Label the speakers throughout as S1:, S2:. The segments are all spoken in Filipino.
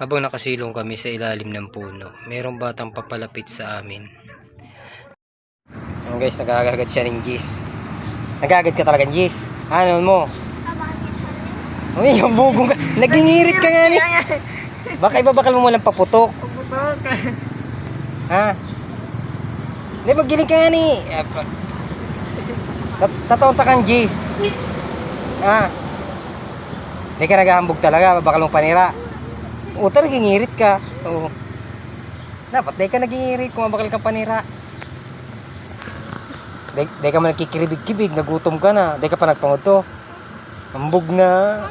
S1: Habang nakasilong kami sa ilalim ng puno, merong batang papalapit sa amin. Oh guys, nagagagad siya ng Gis. Nagagad ka talaga, Gis. Ano mo? Uy, yung bugong ka. Nagingirit ka nga ni. Baka ibabakal mo lang paputok. Ha? Hindi, maggiling ka nga ni. Tataunta kang Gis. Ha? Hindi ka naghahambog talaga, babakal mong panira. Uta, nagingirit ka. Oo. Dapat di ka nagingirit kung mabakal kang panira. Di ka man nagkikiribig-kibig, nagutom ka na. Di ka pa nagpangod to. Hambog na.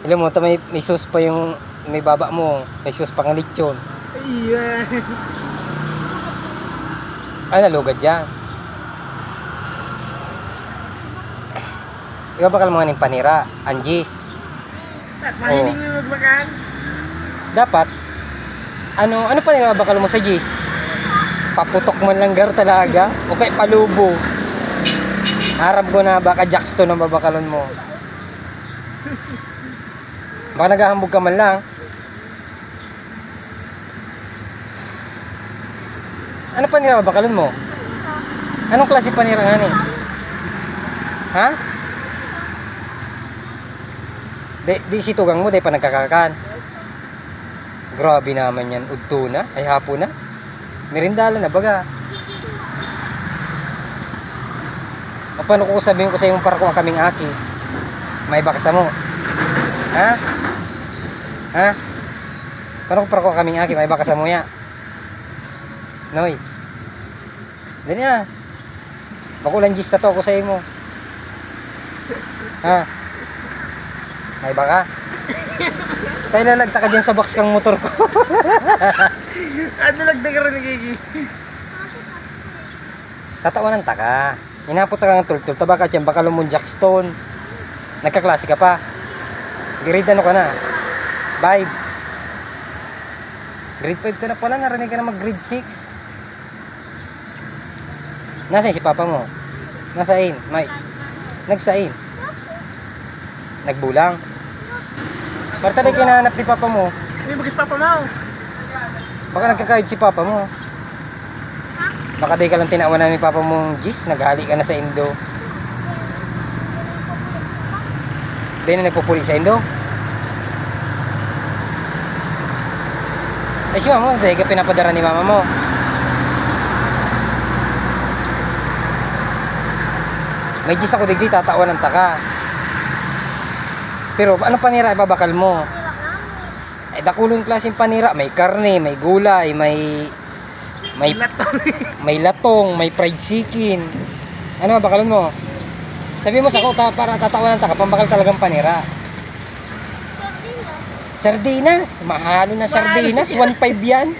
S1: Alam mo, may sauce pa yung may baba mo. May sauce pang lechon.
S2: Iya.
S1: Ay, nalugad dyan. Ikaw bakal mga ning panira, Anjis.
S2: Mahiling mo magmakan.
S1: Dapat, ano pa nababakal mo sa Gis? Paputok man lang gar talaga. O kaya palubo. Harap ko na baka Jackstone ang babakalon mo. Baka naghahambog ka man lang. Ano pa nirabakalon mo? Anong klase panira nga ni? Ha? Di situgang mo, di pa nagkakakan. Grabe naman yan, udto na, ay hapon na. Merindala na baga. O paano ko sabihin ko sa yung para ko ang kaming aki? May bakasa mo. Ha? Ha? Paano ko para ko ang kaming aki? May bakasa mo ya. Noy. Dali na. Bakulan gis na to ako sa mo. Ha? May baka? Tayo lalagta ka dyan sa box kang motor ko.
S2: Ano lagda ka rin nagigi?
S1: Tatawanan ta ka. Inapot ka ng tultul. Tabaka dyan, baka lumon Jackstone. Nagkaklase ka pa. Grade ano ka na? 5. Grade 5 ka na pala. Narinig ka na mag grade 6. Nasaan si papa mo? Nasaan? May. Nagsain. Nagbulang. Marta na kinahanap ni papa mo.
S2: Hindi bakit papa mo?
S1: Baka nagkakahid si papa mo. Baka di ka lang tinawanan ni papa mong Gis. Naghali ka na sa Indo. Di na nagpupuli sa Indo. Ay si mama mo, di ka pinapadara ni mama mo. May Gis ako digdi, tatawan ng taka. Pero ano panira ibabakal mo? Ay dakulong klaseng panira, may karne, may gulay, may latong, may fried chicken. Ano babakalon mo? Sabi mo sa ko para tatawanan ta ka, pambakal talagang panira. Sardinas, mahalo na sardinas, 1.5 yan.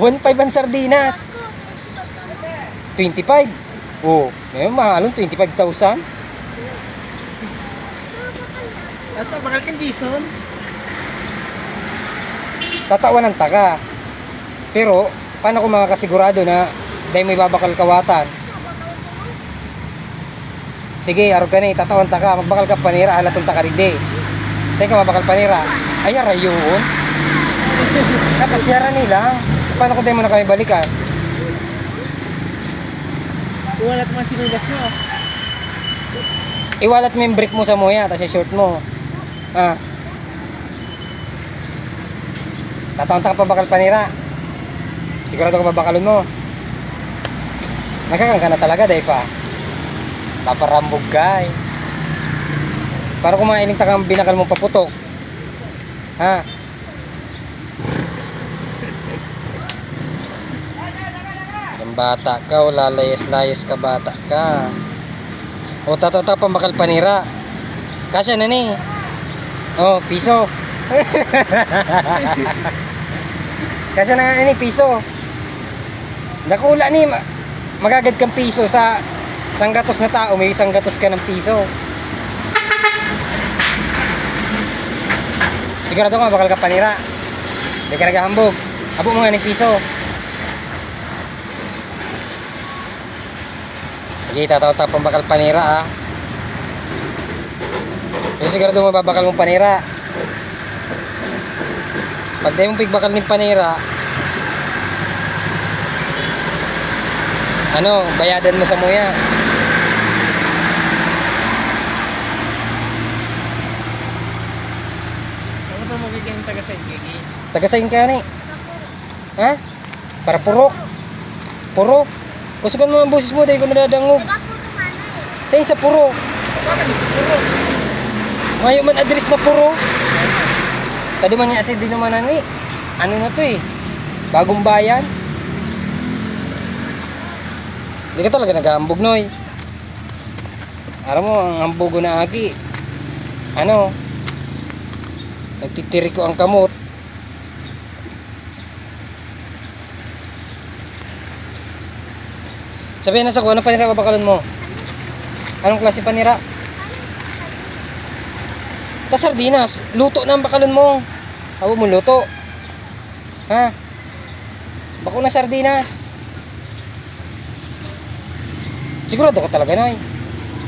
S1: 1.5 ang sardinas. 25. Oh, may mahalong 25,000.
S2: Ato, bakal kang Jason.
S1: Tatawan ng taka. Pero, paano ko makakasigurado na dahil may babakal kawatan? Sige, arog ka na tatawan taka. Magbakal ka panira, alatong taka rigde. Saan ka mabakal panira? Ay, arayon. Dapat siyara nila. Paano kung tayo mo na kami balikan?
S2: Iwalat mo ang sinulas mo.
S1: Iwalat mo yung brick mo sa moya, tapos yung short mo. Ah. Tataon-ta ka pa bakal panira. Sigurado ka babakalon mo. Nagkakang ka na talaga dahil pa. Paparambog ka eh. Para kumailing takang binakal mo paputok. Ha? Ang bata ka, o lalayas-layas ka bata ka. O tataon-ta pa bakal panira. Kasya na ni. Oh, piso. Kasi na ni piso. Dakula ni magagad kang piso sa isang gatos na tao, may isang gatos ka ng piso. Sigurado ka bakal ka panira. Hindi ka naghahambog. Abo mo nga ng piso. Sige, tataw-tapang bakal panira ah. Pero sigurado mababakal mong panira. Pag tayo mong pigbakal ng panira, ano, bayadan mo sa muya.
S2: Ano pa magiging taga-side, Gigi?
S1: Tagasayin ka ni. Ha? Para purok. Purok. Kusugan mo ang boses mo dahil ko nadadangog. Sa'yo sa puro.
S2: Bakit ito puro?
S1: Ngayon man address na puro. Kaduman niya kasi di naman ano eh. Ano na to eh. Bagong bayan. Hindi ka talaga naghahambog noy. Aram mo ang hambugo na aki. Ano? Nagtitiri ko ang kamot. Sabihin na sa ko, anong panira babakalon mo? Anong klase panira? Ta sardinas, luto na ang bakalon mo. Hawo mo luto. Ha? Bako na sardinas. Sigurado ka talaga na eh.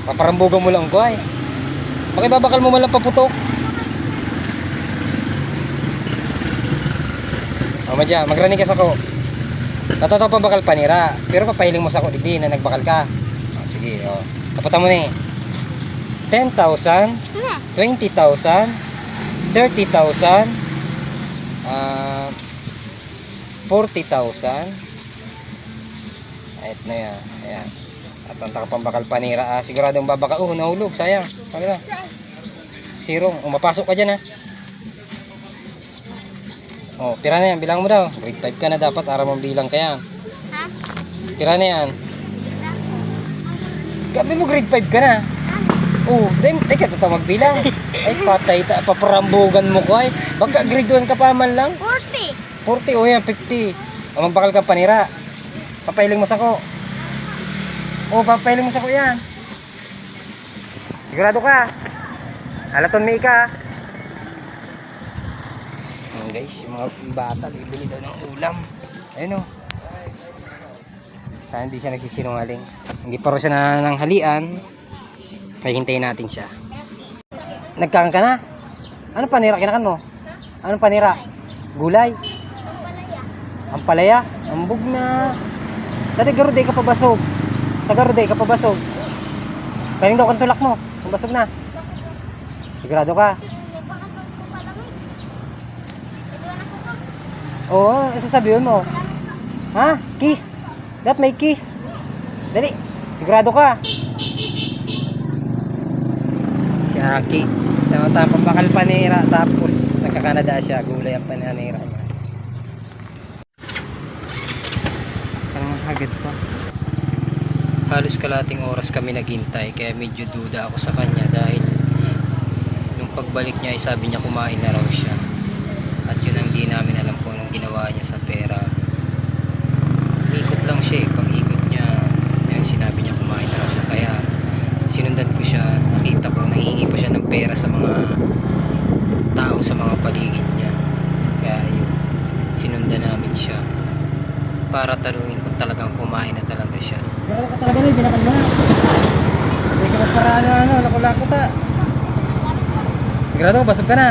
S1: Paparambugan mo lang ko ay. Bakibabakal mo man lang paputok. O madya, magrani ka sa ko. Natataw pa bakal panira. Pero papahiling mo sa ko digdi na nagbakal ka. O, sige, o. Tapatan mo na eh. 10,000, 20,000, 30,000, 40,000. Ayun na yan. Ayan. At ang takapambakal panira. Siguradong babakal. Oh, nahulog. Sayang. Sabi na. Zero. Mapasok ka dyan ha. Oh, pira na yan. Bilang mo daw. Grade 5 ka na dapat. Aram ang bilang ka yan.
S3: Ha?
S1: Pira na yan. Gabi mo grade 5 ka na. Oh, dahil teka ito magbilang. Ay patay ta. Paparambugan mo ko ay. Baka grade 1 ka pa man lang.
S3: 40.
S1: 40 o yan, 50. O magbakal ka panira. Papailing mo sa ko. O papailing mo sa ko yan. Sigurado ka. Alaton may ka. Ayan guys, yung mga bata bibili daw ng ulam. Ayun o. Sana hindi siya nagsisinungaling. Hindi pa rin siya nananghalian. Kaya hintayin natin siya. Nagkakan ka na? Ano panira kinakan mo? Anong panira? Gulay? Ampalaya? Ambog na. Tagaruday ka pabasog. Tagaruday ka pabasog. Kaling daw kang tulak mo. Kung basog na. Sigurado ka? Oo, sasabihin mo. Ha? Kiss? That may kiss. Dali. Sigurado ka? Si Aki. Tama-tama bakal panira. Tapos nagkakanada siya. Gulay ang panira niya. Parang hagad pa. Halos kalating oras kami naghintay. Kaya medyo duda ako sa kanya. Dahil nung pagbalik niya ay sabi niya kumain na raw siya. At yun ang di namin alam kung anong ginawa niya sa pera. Ikot lang siya eh. Pag ikot niya, yan sinabi niya kumain na raw siya. Kaya sinundan ko siya. Nakita ko nahihingi pa siya ng pera sa mga tao sa mga paligid niya. Kaya yun, sinundan namin siya para tanungin kung talagang kumain na talaga siya. Pero ka talaga na, binakal mo na. Hindi ka para ano, lako-lako ta. Sigurado, basog ka na.